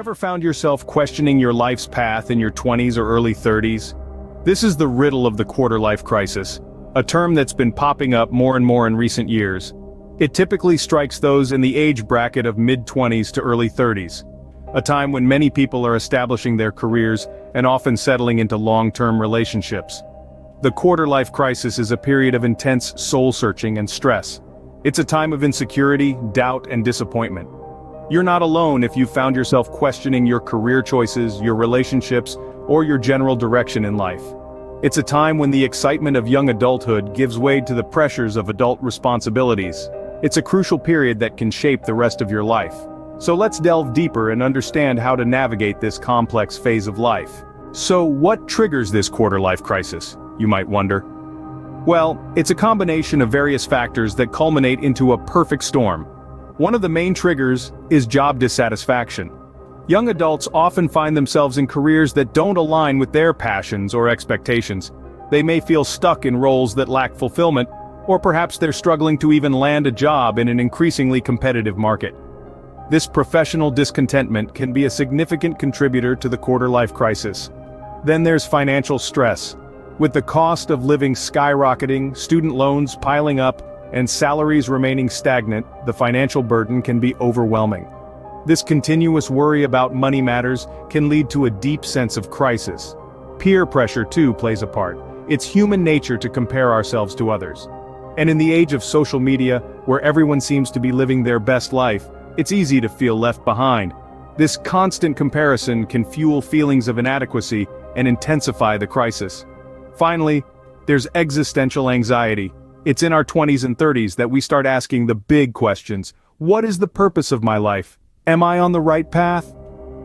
ever found yourself questioning your life's path in your 20s or early 30s? This is the riddle of the quarter-life crisis, a term that's been popping up more and more in recent years. It typically strikes those in the age bracket of mid-20s to early 30s, a time when many people are establishing their careers and often settling into long-term relationships. The quarter-life crisis is a period of intense soul-searching and stress. It's a time of insecurity, doubt, and disappointment. You're not alone if you've found yourself questioning your career choices, your relationships, or your general direction in life. It's a time when the excitement of young adulthood gives way to the pressures of adult responsibilities. It's a crucial period that can shape the rest of your life. So let's delve deeper and understand how to navigate this complex phase of life. So what triggers this quarter-life crisis, you might wonder? Well, it's a combination of various factors that culminate into a perfect storm. One of the main triggers is job dissatisfaction. Young adults often find themselves in careers that don't align with their passions or expectations. They may feel stuck in roles that lack fulfillment, or perhaps they're struggling to even land a job in an increasingly competitive market. This professional discontentment can be a significant contributor to the quarter-life crisis. Then there's financial stress. With the cost of living skyrocketing, student loans piling up, and salaries remaining stagnant, the financial burden can be overwhelming. This continuous worry about money matters can lead to a deep sense of crisis. Peer pressure too plays a part. It's human nature to compare ourselves to others. And in the age of social media, where everyone seems to be living their best life, it's easy to feel left behind. This constant comparison can fuel feelings of inadequacy and intensify the crisis. Finally, there's existential anxiety. It's in our 20s and 30s that we start asking the big questions. What is the purpose of my life? Am I on the right path?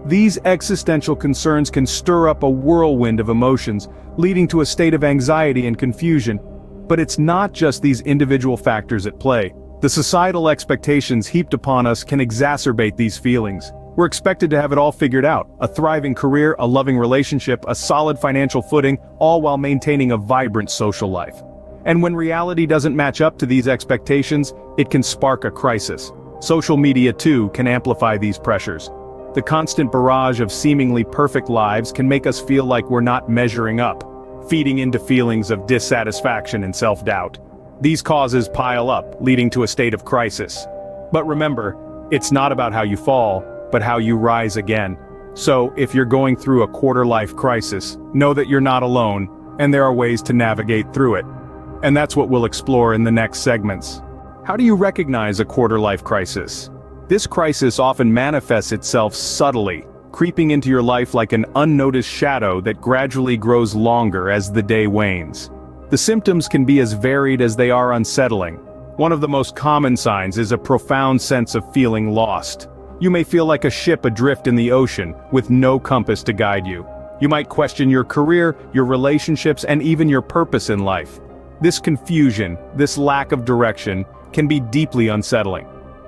These existential concerns can stir up a whirlwind of emotions, leading to a state of anxiety and confusion. But it's not just these individual factors at play. The societal expectations heaped upon us can exacerbate these feelings. We're expected to have it all figured out: a thriving career, a loving relationship, a solid financial footing, all while maintaining a vibrant social life. And when reality doesn't match up to these expectations, it can spark a crisis. Social media too can amplify these pressures. The constant barrage of seemingly perfect lives can make us feel like we're not measuring up, feeding into feelings of dissatisfaction and self-doubt. These causes pile up, leading to a state of crisis. But remember, it's not about how you fall, but how you rise again. So, if you're going through a quarter-life crisis, know that you're not alone, and there are ways to navigate through it. And that's what we'll explore in the next segments. How do you recognize a quarter-life crisis? This crisis often manifests itself subtly, creeping into your life like an unnoticed shadow that gradually grows longer as the day wanes. The symptoms can be as varied as they are unsettling. One of the most common signs is a profound sense of feeling lost. You may feel like a ship adrift in the ocean, with no compass to guide you. You might question your career, your relationships, and even your purpose in life. This confusion, this lack of direction, can be deeply unsettling.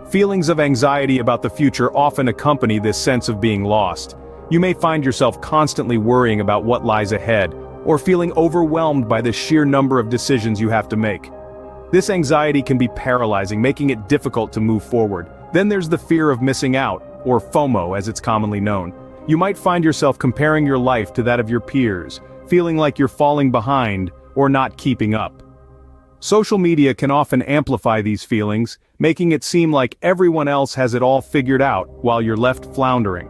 Feelings of anxiety about the future often accompany this sense of being lost. You may find yourself constantly worrying about what lies ahead, or feeling overwhelmed by the sheer number of decisions you have to make. This anxiety can be paralyzing, making it difficult to move forward. Then there's the fear of missing out, or FOMO as it's commonly known. You might find yourself comparing your life to that of your peers, feeling like you're falling behind or not keeping up. Social media can often amplify these feelings, making it seem like everyone else has it all figured out while you're left floundering.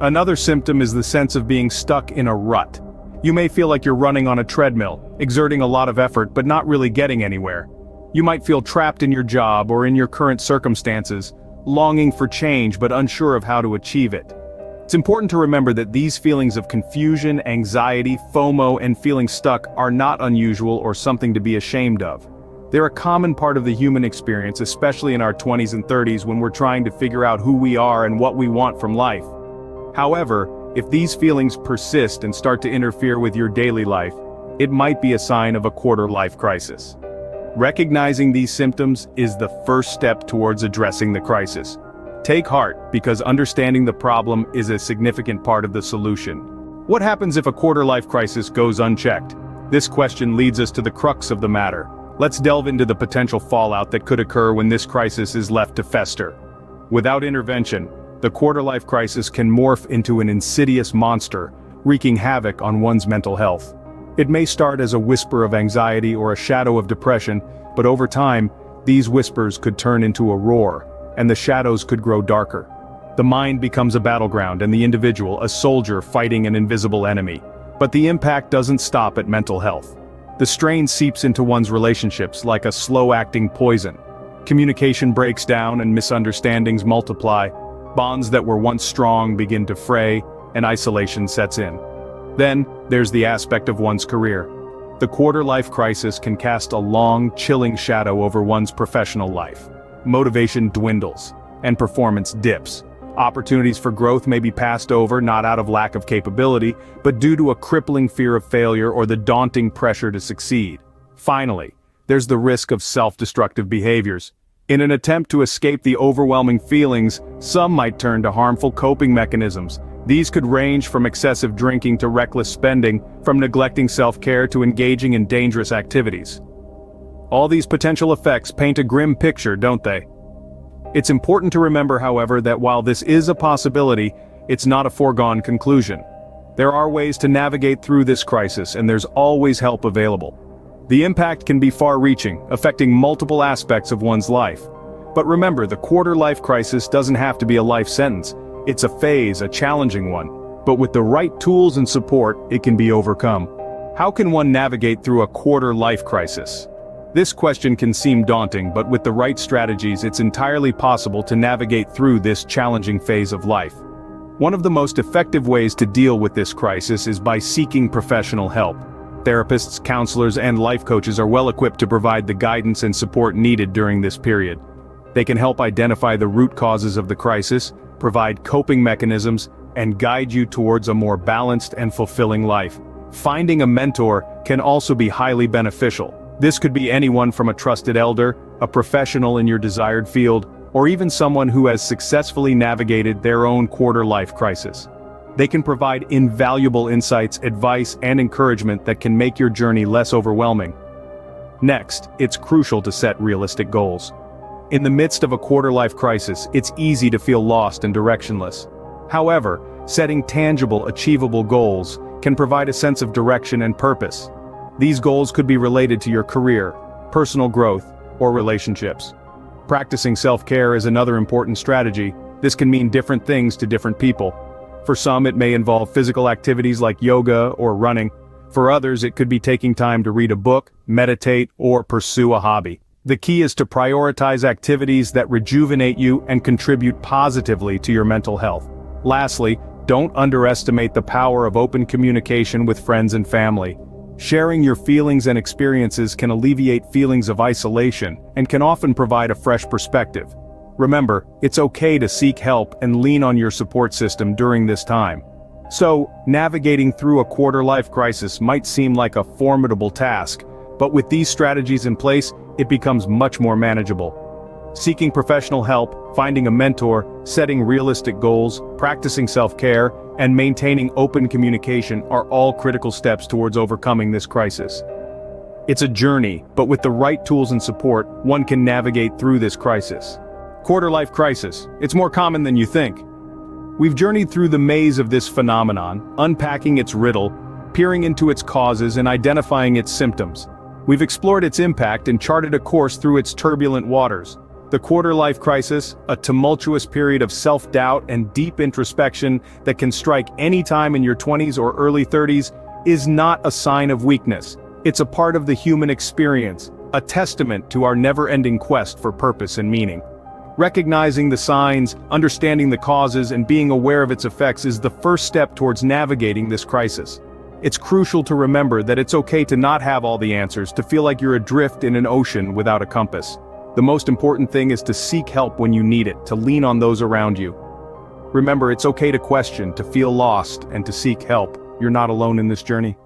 Another symptom is the sense of being stuck in a rut. You may feel like you're running on a treadmill, exerting a lot of effort but not really getting anywhere. You might feel trapped in your job or in your current circumstances, longing for change but unsure of how to achieve it. It's important to remember that these feelings of confusion, anxiety, FOMO, and feeling stuck are not unusual or something to be ashamed of. They're a common part of the human experience, especially in our 20s and 30s when we're trying to figure out who we are and what we want from life. However, if these feelings persist and start to interfere with your daily life, it might be a sign of a quarter-life crisis. Recognizing these symptoms is the first step towards addressing the crisis. Take heart, because understanding the problem is a significant part of the solution. What happens if a quarter-life crisis goes unchecked? This question leads us to the crux of the matter. Let's delve into the potential fallout that could occur when this crisis is left to fester. Without intervention, the quarter-life crisis can morph into an insidious monster, wreaking havoc on one's mental health. It may start as a whisper of anxiety or a shadow of depression, but over time, these whispers could turn into a roar, and the shadows could grow darker. The mind becomes a battleground and the individual a soldier fighting an invisible enemy. But the impact doesn't stop at mental health. The strain seeps into one's relationships like a slow-acting poison. Communication breaks down and misunderstandings multiply. Bonds that were once strong begin to fray, and isolation sets in. Then, there's the aspect of one's career. The quarter-life crisis can cast a long, chilling shadow over one's professional life. Motivation dwindles, and performance dips. Opportunities for growth may be passed over not out of lack of capability, but due to a crippling fear of failure or the daunting pressure to succeed. Finally, there's the risk of self-destructive behaviors. In an attempt to escape the overwhelming feelings, some might turn to harmful coping mechanisms. These could range from excessive drinking to reckless spending, from neglecting self-care to engaging in dangerous activities. All these potential effects paint a grim picture, don't they? It's important to remember, however, that while this is a possibility, it's not a foregone conclusion. There are ways to navigate through this crisis, and there's always help available. The impact can be far-reaching, affecting multiple aspects of one's life. But remember, the quarter-life crisis doesn't have to be a life sentence. It's a phase, a challenging one. But with the right tools and support, it can be overcome. How can one navigate through a quarter-life crisis? This question can seem daunting, but with the right strategies, it's entirely possible to navigate through this challenging phase of life. One of the most effective ways to deal with this crisis is by seeking professional help. Therapists, counselors, and life coaches are well equipped to provide the guidance and support needed during this period. They can help identify the root causes of the crisis, provide coping mechanisms, and guide you towards a more balanced and fulfilling life. Finding a mentor can also be highly beneficial. This could be anyone from a trusted elder, a professional in your desired field, or even someone who has successfully navigated their own quarter-life crisis. They can provide invaluable insights, advice, and encouragement that can make your journey less overwhelming. Next, it's crucial to set realistic goals. In the midst of a quarter-life crisis, it's easy to feel lost and directionless. However, setting tangible, achievable goals can provide a sense of direction and purpose. These goals could be related to your career, personal growth, or relationships. Practicing self-care is another important strategy. This can mean different things to different people. For some, it may involve physical activities like yoga or running. For others, it could be taking time to read a book, meditate, or pursue a hobby. The key is to prioritize activities that rejuvenate you and contribute positively to your mental health. Lastly, don't underestimate the power of open communication with friends and family. Sharing your feelings and experiences can alleviate feelings of isolation and can often provide a fresh perspective. Remember, it's okay to seek help and lean on your support system during this time. So, navigating through a quarter-life crisis might seem like a formidable task, but with these strategies in place, it becomes much more manageable. Seeking professional help, finding a mentor, setting realistic goals, practicing self-care, and maintaining open communication are all critical steps towards overcoming this crisis. It's a journey, but with the right tools and support, one can navigate through this crisis. Quarter-life crisis. It's more common than you think. We've journeyed through the maze of this phenomenon, unpacking its riddle, peering into its causes, and identifying its symptoms. We've explored its impact and charted a course through its turbulent waters. The quarter-life crisis, a tumultuous period of self-doubt and deep introspection that can strike any time in your 20s or early 30s, is not a sign of weakness. It's a part of the human experience, a testament to our never-ending quest for purpose and meaning. Recognizing the signs, understanding the causes, and being aware of its effects is the first step towards navigating this crisis. It's crucial to remember that it's okay to not have all the answers, to feel like you're adrift in an ocean without a compass. The most important thing is to seek help when you need it, to lean on those around you. Remember, it's okay to question, to feel lost, and to seek help. You're not alone in this journey.